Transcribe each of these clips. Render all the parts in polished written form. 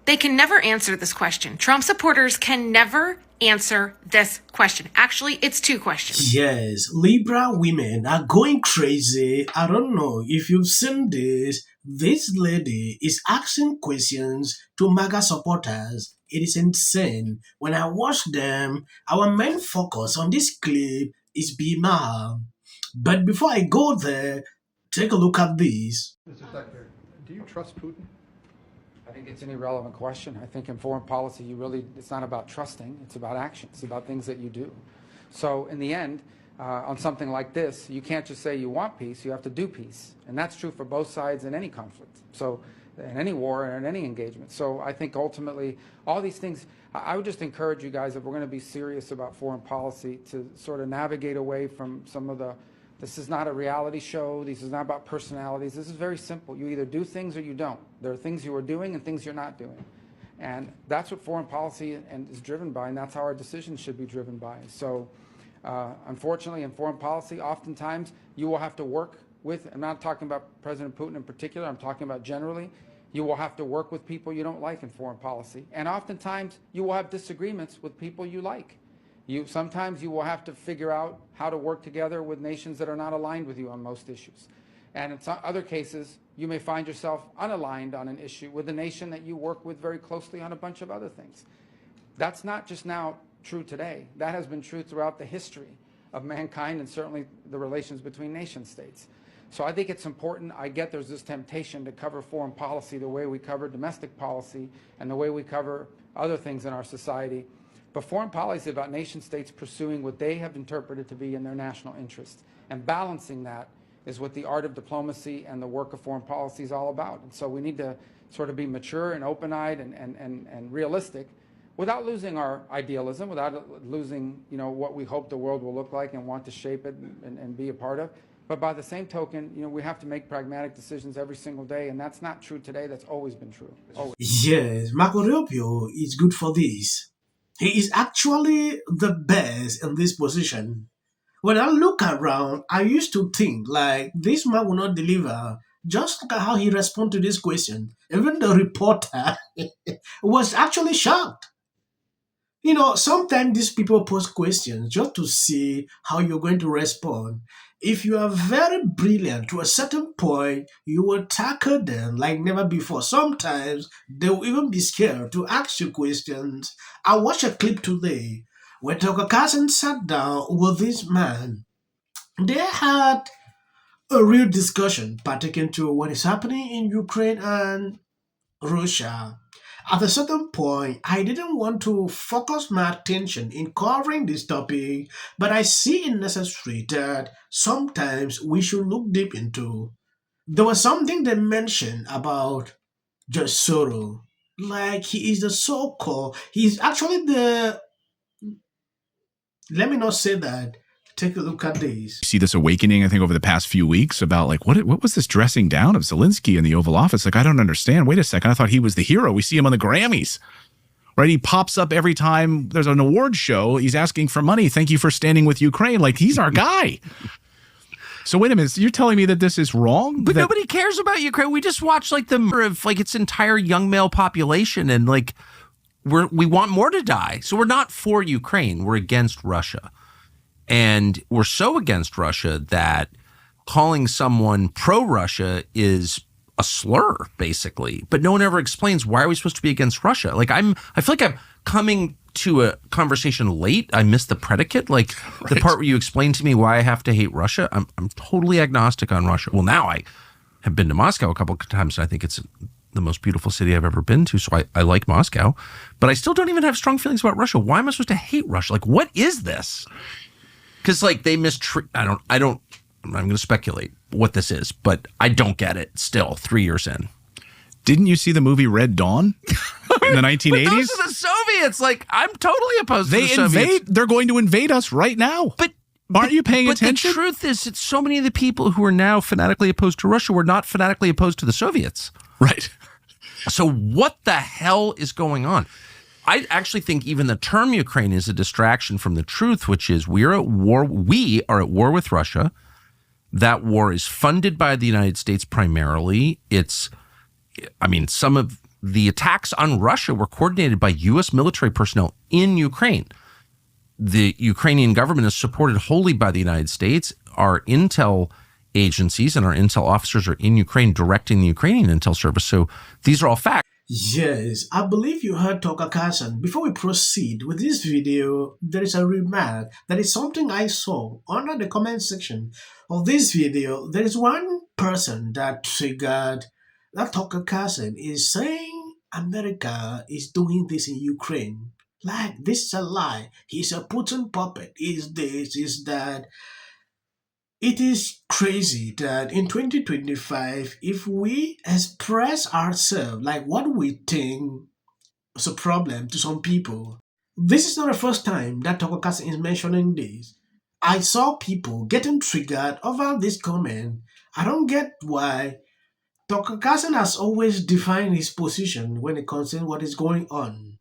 They can never answer this question. Trump supporters can never answer this question. Actually, it's two questions. Yes, liberal women are going crazy. I don't know if you've seen this. This lady is asking questions to MAGA supporters. It is insane. When I watch them, our main focus on this clip is Maher. But before I go there, take a look at this. Mr. Secretary, do you trust Putin? I think it's an irrelevant question. I think in foreign policy, it's not about trusting, it's about action. It's about things that you do. So in the end, on something like this, you can't just say you want peace, you have to do peace. And that's true for both sides in any conflict. So in any war and in any engagement. So I think ultimately, all these things, I would just encourage you guys, if we're going to be serious about foreign policy, to sort of navigate away from some of the, this is not a reality show, this is not about personalities, this is very simple. You either do things or you don't. There are things you are doing and things you're not doing. And that's what foreign policy is driven by, and that's how our decisions should be driven by. So unfortunately, in foreign policy, oftentimes you will have to work with, I'm not talking about President Putin in particular, I'm talking about generally, you will have to work with people you don't like in foreign policy. And oftentimes you will have disagreements with people you like. Sometimes you will have to figure out how to work together with nations that are not aligned with you on most issues. And in some other cases, you may find yourself unaligned on an issue with a nation that you work with very closely on a bunch of other things. That's not just now true today. That has been true throughout the history of mankind and certainly the relations between nation states. So I think it's important. I get there's this temptation to cover foreign policy the way we cover domestic policy and the way we cover other things in our society. But foreign policy is about nation states pursuing what they have interpreted to be in their national interest. And balancing that is what the art of diplomacy and the work of foreign policy is all about. And so we need to sort of be mature and open-eyed and realistic without losing our idealism, without losing, what we hope the world will look like and want to shape it and be a part of. But by the same token, we have to make pragmatic decisions every single day, and that's not true today. That's always been true. Always. Yes, Marco Rubio is good for this. He is actually the best in this position. When I look around, I used to think like this man will not deliver. Just look at how he responded to this question. Even the reporter was actually shocked. Sometimes these people post questions just to see how you're going to respond. If you are very brilliant to a certain point, you will tackle them like never before. Sometimes they will even be scared to ask you questions. I watched a clip today where Dr. Carlson sat down with this man. They had a real discussion pertaining to what is happening in Ukraine and Russia. At a certain point, I didn't want to focus my attention in covering this topic, but I see it necessary that sometimes we should look deep into. There was something they mentioned about George Soros. Like he is the so-called, he's actually the, let me not say that. Take a look at this. See this awakening, I think, over the past few weeks about like, what was this dressing down of Zelensky in the Oval Office? Like, I don't understand. Wait a second. I thought he was the hero. We see him on the Grammys, right? He pops up every time there's an award show. He's asking for money. Thank you for standing with Ukraine. Like, he's our guy. So wait a minute. You're telling me that this is wrong? But nobody cares about Ukraine. We just watch like the murder of like its entire young male population, and like we want more to die. So we're not for Ukraine. We're against Russia. And we're so against Russia that calling someone pro-Russia is a slur, basically. But no one ever explains, why are we supposed to be against Russia? Like I feel like I'm coming to a conversation late. I missed the predicate, like right. The part where you explained to me why I have to hate Russia. I'm totally agnostic on Russia. Well, now I have been to Moscow a couple of times, and I think it's the most beautiful city I've ever been to. So I like Moscow, but I still don't even have strong feelings about Russia. Why am I supposed to hate Russia? Like, what is this? Because like they mistreat, I'm not going to speculate what this is, but I don't get it still 3 years in. Didn't you see the movie Red Dawn in the 1980s? But those are the Soviets. Like, I'm totally opposed to the Soviets. They're going to invade us right now. But aren't you paying attention? But the truth is, it's so many of the people who are now fanatically opposed to Russia were not fanatically opposed to the Soviets. Right. So what the hell is going on? I actually think even the term Ukraine is a distraction from the truth, which is we are at war with Russia. That war is funded by the United States primarily. Some of the attacks on Russia were coordinated by U.S. military personnel in Ukraine. The Ukrainian government is supported wholly by the United States. Our intel agencies and our intel officers are in Ukraine directing the Ukrainian intel service. So these are all facts. Yes, I believe you heard Tucker Carlson. Before we proceed with this video, there is a remark that is something I saw under the comment section of this video. There is one person that triggered that Tucker Carlson is saying America is doing this in Ukraine. Like, this is a lie. He's a Putin puppet. Is this, is that. It is crazy that in 2025, if we express ourselves like what we think is a problem to some people, this is not the first time that Tucker Carlson is mentioning this. I saw people getting triggered over this comment. I don't get why. Tucker Carlson has always defined his position when it concerns what is going on.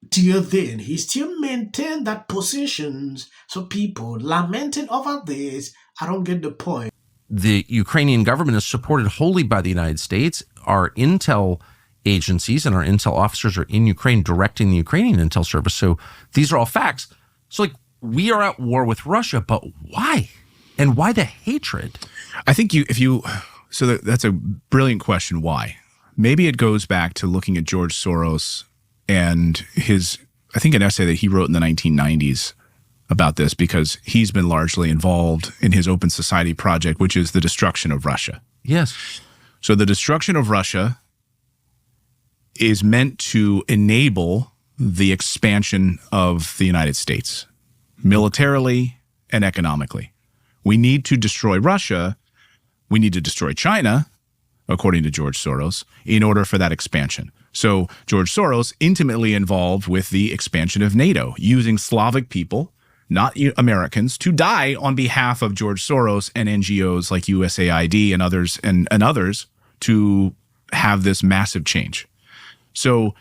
Till then, he still maintained that positions. So people lamenting over this, I don't get the point. The Ukrainian government is supported wholly by the United States. Our intel agencies and our intel officers are in Ukraine directing the Ukrainian intel service. So these are all facts. So like, we are at war with Russia, but why? And why the hatred? I think that's a brilliant question. Why? Maybe it goes back to looking at George Soros and his, I think, an essay that he wrote in the 1990s about this, because he's been largely involved in his Open Society project, which is the destruction of Russia. Yes. So the destruction of Russia is meant to enable the expansion of the United States, militarily and economically. We need to destroy Russia. We need to destroy China, according to George Soros, in order for that expansion. So George Soros intimately involved with the expansion of NATO, using Slavic people, not Americans, to die on behalf of George Soros and NGOs like USAID and others to have this massive change. So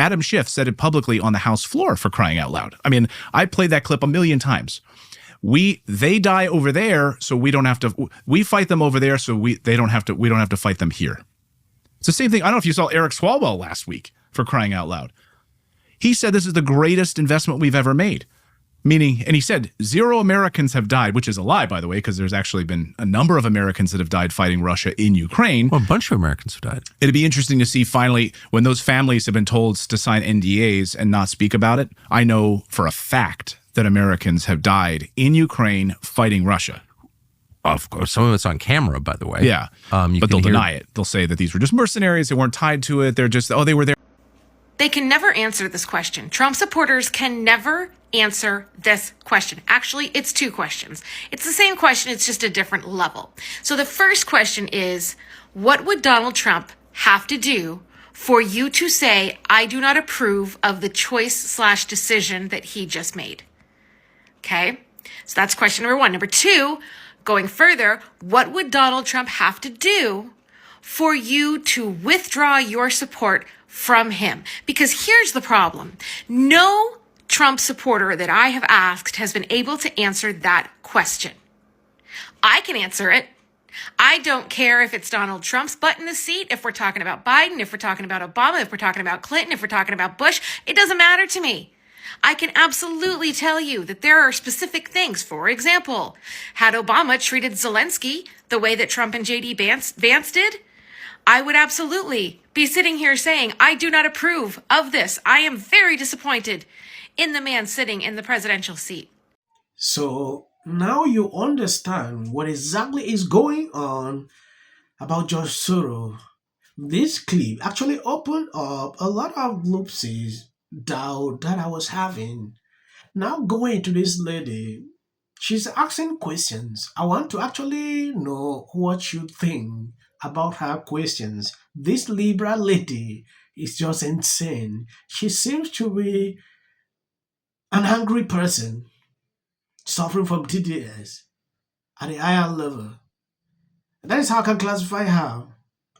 Adam Schiff said it publicly on the House floor, for crying out loud. I mean, I played that clip a million times. They die over there, so we don't have to. We fight them over there, so we don't have to fight them here. It's the same thing. I don't know if you saw Eric Swalwell last week, for crying out loud. He said this is the greatest investment we've ever made. Meaning, and he said 0 Americans have died, which is a lie, by the way, because there's actually been a number of Americans that have died fighting Russia in Ukraine. Well, a bunch of Americans have died. It'd be interesting to see finally when those families have been told to sign NDAs and not speak about it. I know for a fact that Americans have died in Ukraine fighting Russia. Of course, some of it's on camera, by the way. Yeah, but they'll deny it. They'll say that these were just mercenaries. They weren't tied to it. They're just, they were there. They can never answer this question. Trump supporters can never answer this question. Actually, it's 2 questions. It's the same question, it's just a different level. So the first question is, what would Donald Trump have to do for you to say, I do not approve of the choice/decision that he just made? Okay, so that's question number 1. Number 2, going further, what would Donald Trump have to do for you to withdraw your support from him? Because here's the problem. No Trump supporter that I have asked has been able to answer that question. I can answer it. I don't care if it's Donald Trump's butt in the seat, if we're talking about Biden, if we're talking about Obama, if we're talking about Clinton, if we're talking about Bush. It doesn't matter to me. I can absolutely tell you that there are specific things. For example, had Obama treated Zelensky the way that Trump and J.D. Vance did, I would absolutely be sitting here saying, I do not approve of this. I am very disappointed in the man sitting in the presidential seat. So now you understand what exactly is going on about George Soros. This clip actually opened up a lot of glimpses doubt that I was having. Now going to this lady, she's asking questions. I want to actually know what you think about her questions. This Libra lady is just insane. She seems to be an angry person suffering from TDS at the higher level. That is how I can classify her.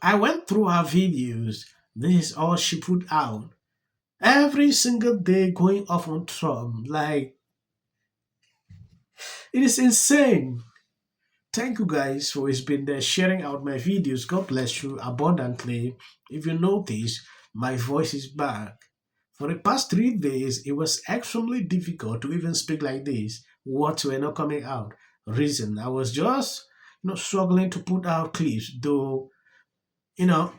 I went through her videos. This is all she put out. Every single day going off on Trump. Like, it is insane. Thank you guys for always been there sharing out my videos. God bless you abundantly. If you notice, my voice is back. For the past 3 days, it was extremely difficult to even speak like this. Words were not coming out. Reason, I was just, struggling to put out clips, though, Tell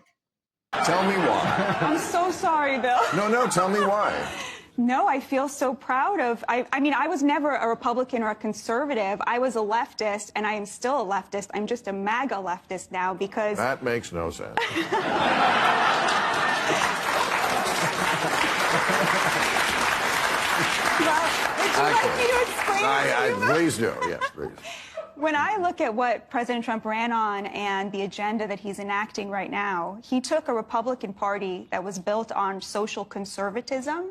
me why. I'm so sorry, Bill. No, tell me why. No, I feel so proud of, I mean, I was never a Republican or a conservative. I was a leftist, and I am still a leftist. I'm just a MAGA leftist now because... That makes no sense. Well, would you like me to explain it to you? Please do, yes, please. When I look at what President Trump ran on and the agenda that he's enacting right now, he took a Republican Party that was built on social conservatism,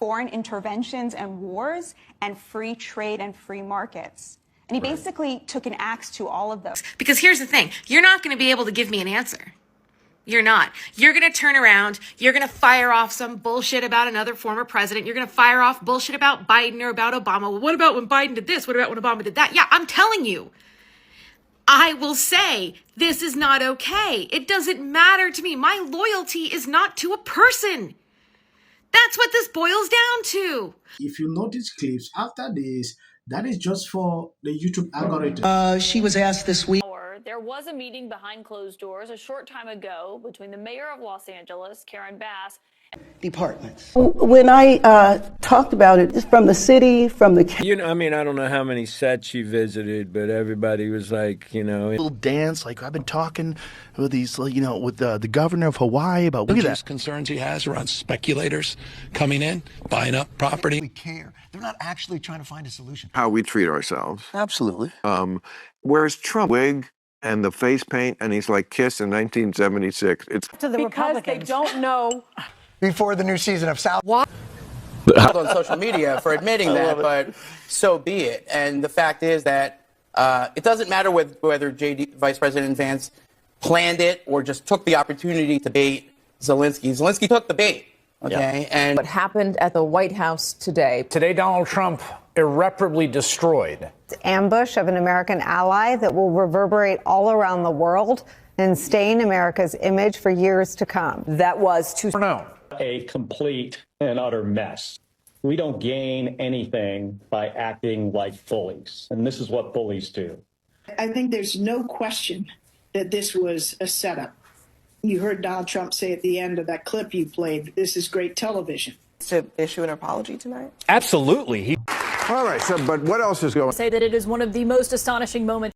foreign interventions and wars, and free trade and free markets. And he basically took an axe to all of those. Because here's the thing, you're not going to be able to give me an answer. You're not. You're going to turn around. You're going to fire off some bullshit about another former president. You're going to fire off bullshit about Biden or about Obama. Well, what about when Biden did this? What about when Obama did that? Yeah, I'm telling you. I will say this is not okay. It doesn't matter to me. My loyalty is not to a person. That's what this boils down to. If you notice clips after this, that is just for the YouTube algorithm. She was asked this week. There was a meeting behind closed doors a short time ago between the mayor of Los Angeles, Karen Bass. Departments. When I talked about it, it's from the city, from the... I mean, I don't know how many sets she visited, but everybody was like, little dance, like I've been talking with these, with the governor of Hawaii about these concerns he has around speculators coming in, buying up property. We care. They're not actually trying to find a solution. How we treat ourselves. Absolutely. Whereas Trump, wig and the face paint, and he's like Kiss in 1976. It's to the Republicans. They don't know. Before the new season of South. On social media for admitting that, but so be it. And the fact is that it doesn't matter whether Vice President Vance planned it or just took the opportunity to bait Zelensky. Zelensky took the bait, okay? Yeah. And what happened at the White House today? Today, Donald Trump irreparably destroyed. Ambush of an American ally that will reverberate all around the world and stain America's image for years to come. That was too... No. A complete and utter mess. We don't gain anything by acting like bullies, and this is what bullies do. I think there's no question that this was a setup. You heard Donald Trump say at the end of that clip you played, this is great television. To issue an apology tonight? Absolutely. All right, but what else is going on? Say that it is one of the most astonishing moments.